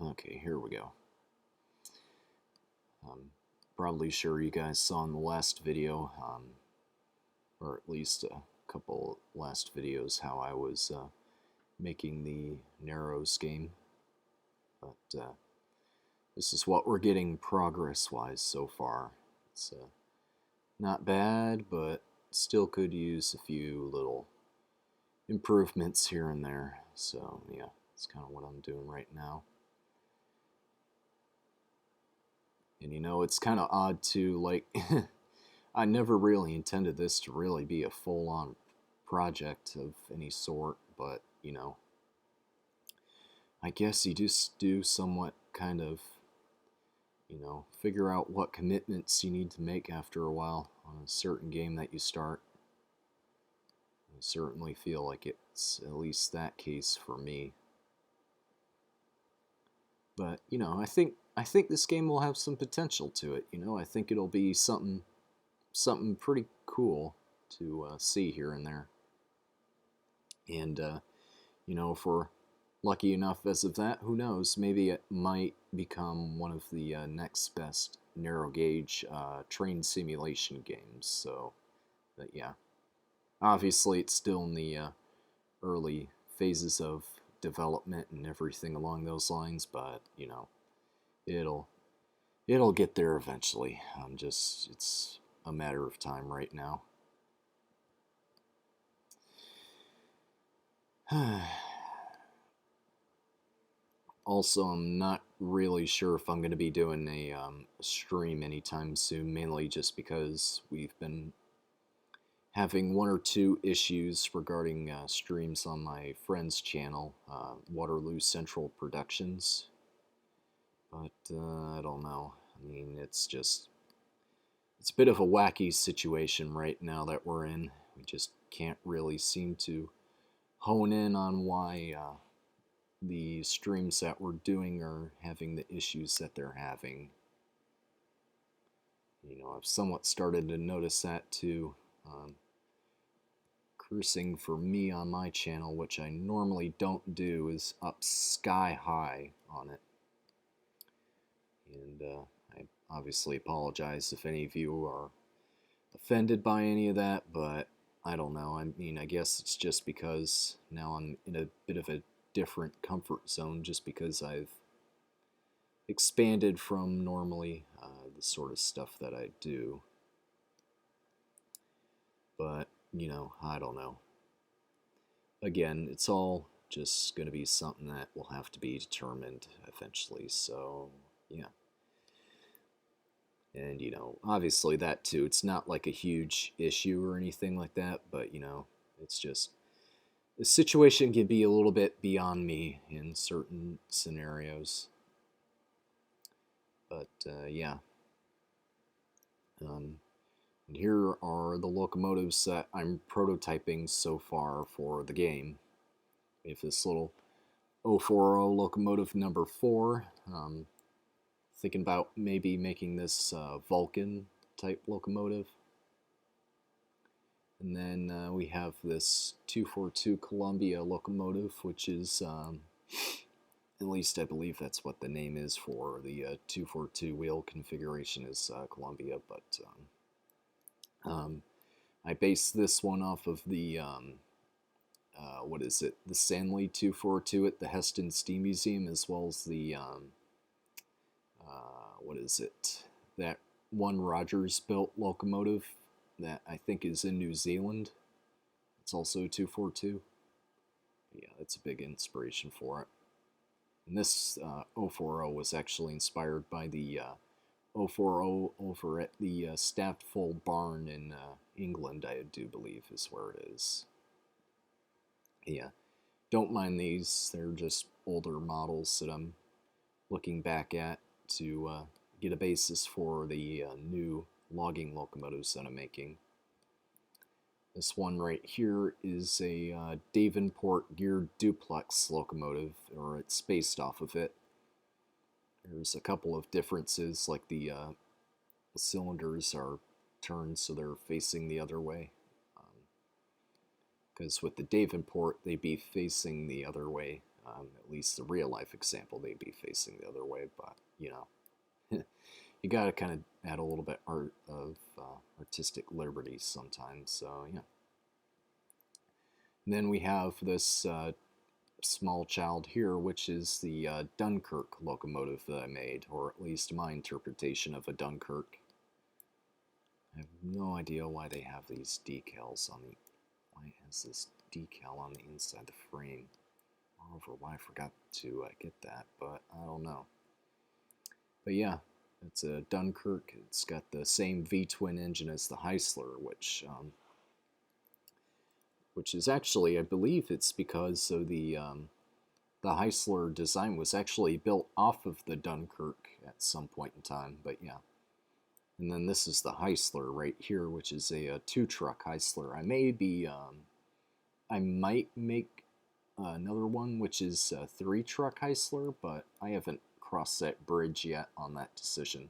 Okay, here we go. Probably sure you guys saw in the last video, or at least a couple last videos, how I was making the Narrows game. But this is what we're getting progress-wise so far. It's not bad, but still could use a few little improvements here and there. So yeah, that's kind of what I'm doing right now. And you know, it's kind of odd too, like, I never really intended this to really be a full-on project of any sort, but, you know, I guess you just do somewhat kind of, you know, figure out what commitments you need to make after a while on a certain game that you start. I certainly feel like it's at least that case for me. But, you know, I think this game will have some potential to it. You know, I think it'll be something pretty cool to see here and there. And you know, if we're lucky enough as of that, who knows? Maybe it might become one of the next best narrow gauge train simulation games. So, but yeah, obviously it's still in the early phases of development and everything along those lines. But you know, it'll get there eventually. It's a matter of time right now. Also, I'm not really sure if I'm going to be doing a stream anytime soon, mainly just because we've been having one or two issues regarding streams on my friend's channel, Waterloo Central Productions. But I don't know. I mean, it's a bit of a wacky situation right now that we're in. We just can't really seem to hone in on why the streams that we're doing are having the issues that they're having. You know, I've somewhat started to notice that too. Cursing for me on my channel, which I normally don't do, is up sky high on it. And I obviously apologize if any of you are offended by any of that, but I don't know. I mean, I guess it's just because now I'm in a bit of a different comfort zone, just because I've expanded from normally the sort of stuff that I do. But, you know, I don't know. Again, it's all just going to be something that will have to be determined eventually, so yeah. And, you know, obviously that too, it's not like a huge issue or anything like that, but, you know, it's just, the situation can be a little bit beyond me in certain scenarios. But, yeah. And here are the locomotives that I'm prototyping so far for the game. We have this little 040 locomotive number 4. Thinking about maybe making this Vulcan type locomotive. And then we have this 242 Columbia locomotive, which is, at least I believe that's what the name is for the 242 wheel configuration is Columbia, but I based this one off of the, what is it, the Sandley 242 at the Heston Steam Museum, as well as the, what is it, that one Rogers built locomotive that I think is in New Zealand. It's also 242. Yeah, that's a big inspiration for it. And this 040 was actually inspired by the 040 over at the Staffel Barn in England, I do believe is where it is. Yeah, don't mind these. They're just older models that I'm looking back at to get a basis for the new logging locomotives that I'm making. This one right here is a Davenport geared Duplex locomotive, or it's based off of it. There's a couple of differences, like the cylinders are turned so they're facing the other way. Because with the Davenport, they'd be facing the other way At least the real life example, they'd be facing the other way, but you know, you gotta kind of add a little bit of artistic liberty sometimes. So yeah. And then we have this small child here, which is the Dunkirk locomotive that I made, or at least my interpretation of a Dunkirk. I have no idea why they have these decals on the. Why has this decal on the inside of the frame? Moreover, why I forgot to get that, but I don't know. But yeah, it's a Dunkirk. It's got the same V-twin engine as the Heisler, which is actually, I believe it's because of the Heisler design was actually built off of the Dunkirk at some point in time, but yeah. And then this is the Heisler right here, which is a two-truck Heisler. I might make another one, which is a three-truck Heisler, but I haven't crossed that bridge yet on that decision.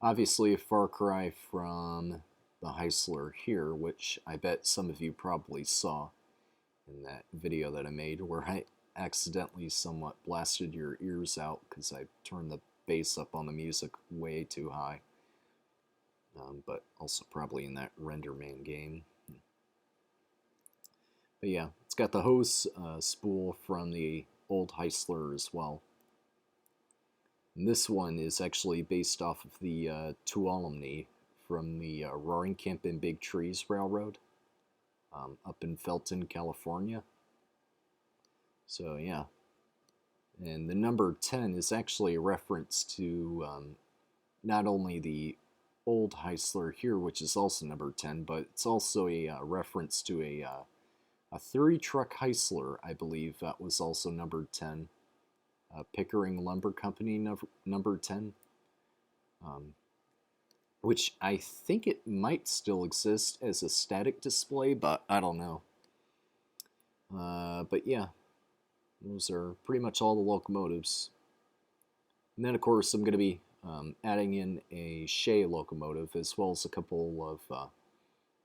Obviously, a far cry from the Heisler here, which I bet some of you probably saw in that video that I made, where I accidentally somewhat blasted your ears out because I turned the bass up on the music way too high. But also probably in that RenderMan game. But yeah, it's got the hose spool from the old Heisler as well. And this one is actually based off of the Tuolumne from the Roaring Camp and Big Trees Railroad up in Felton, California. So yeah. And the number 10 is actually a reference to not only the old Heisler here, which is also number 10, but it's also a reference to a three-truck Heisler, I believe, that was also number 10. Pickering Lumber Company number 10. Which I think it might still exist as a static display, but I don't know. But yeah, those are pretty much all the locomotives. And then, of course, I'm going to be adding in a Shea locomotive as well as a couple of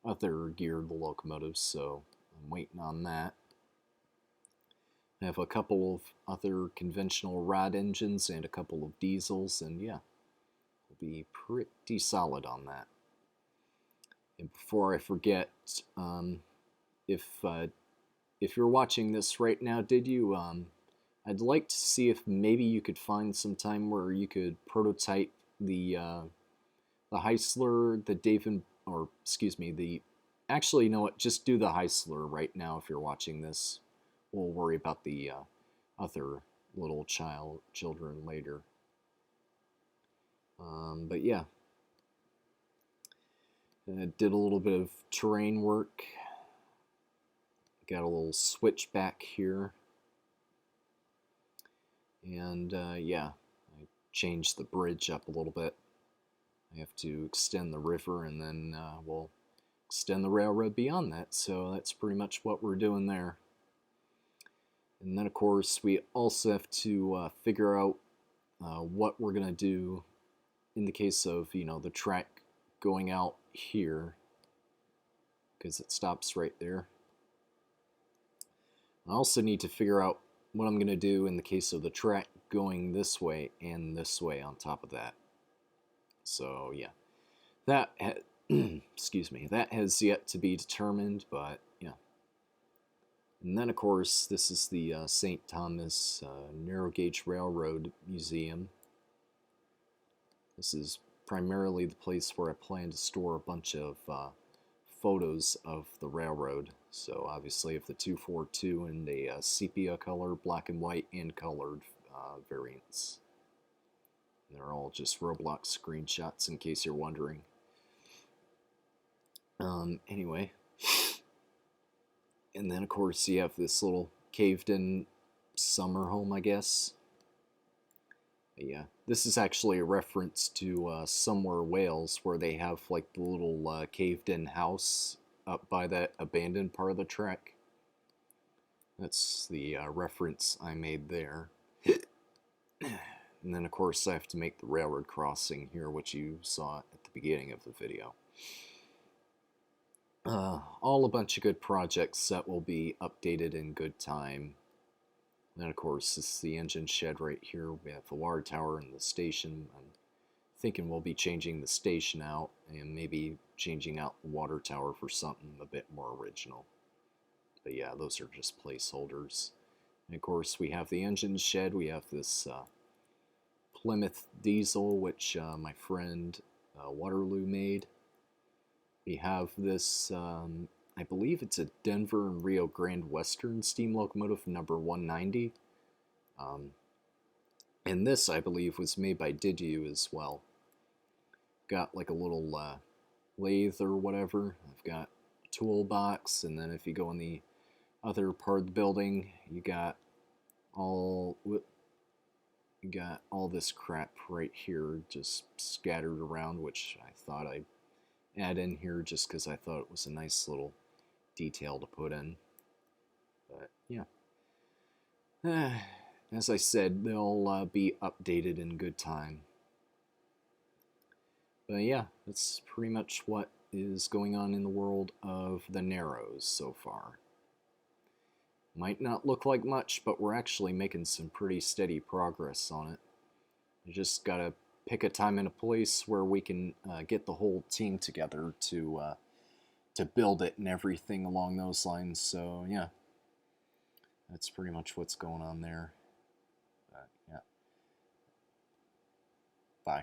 other geared locomotives, so I'm waiting on that. I have a couple of other conventional rod engines and a couple of diesels, and yeah, we'll be pretty solid on that. And before I forget, if you're watching this right now, did you? I'd like to see if maybe you could find some time where you could prototype the Heisler, actually, you know what? Just do the Heisler right now if you're watching this. We'll worry about the other little children later. But yeah, I did a little bit of terrain work. Got a little switchback here. And yeah, I changed the bridge up a little bit. I have to extend the river, and then we'll extend the railroad beyond that. So that's pretty much what we're doing there. And then, of course, we also have to figure out what we're going to do in the case of, the track going out here, because it stops right there. I also need to figure out what I'm going to do in the case of the track going this way and this way on top of that. So, yeah. That, excuse me, that has yet to be determined, but, yeah. And then, of course, this is the St. Thomas Narrow Gauge Railroad Museum. This is primarily the place where I plan to store a bunch of photos of the railroad. So obviously of the 242 and a sepia color, black and white, and colored variants. They're all just Roblox screenshots in case you're wondering. Anyway. And then of course you have this little caved in summer home, I guess. But yeah, this is actually a reference to somewhere Wales, where they have like the little caved in house up by that abandoned part of the track. That's the reference I made there. And then of course I have to make the railroad crossing here, which you saw at the beginning of the video. All a bunch of good projects that will be updated in good time. And of course, this is the engine shed right here. We have the water tower and the station. I'm thinking we'll be changing the station out and maybe changing out the water tower for something a bit more original. But yeah, those are just placeholders. And of course, we have the engine shed. We have this Plymouth diesel, which my friend Waterloo made. We have this, I believe it's a Denver and Rio Grande Western steam locomotive number 190. And this, I believe, was made by Didu as well. Got like a little lathe or whatever. I've got a toolbox, and then if you go in the other part of the building, you got all this crap right here just scattered around, which I thought I'd add in here just because I thought it was a nice little detail to put in. But yeah, as I said, they'll be updated in good time. But yeah, that's pretty much what is going on in the world of the Narrows so far. Might not look like much, but we're actually making some pretty steady progress on it. You just gotta pick a time and a place where we can get the whole team together to build it and everything along those lines. So yeah, that's pretty much what's going on there.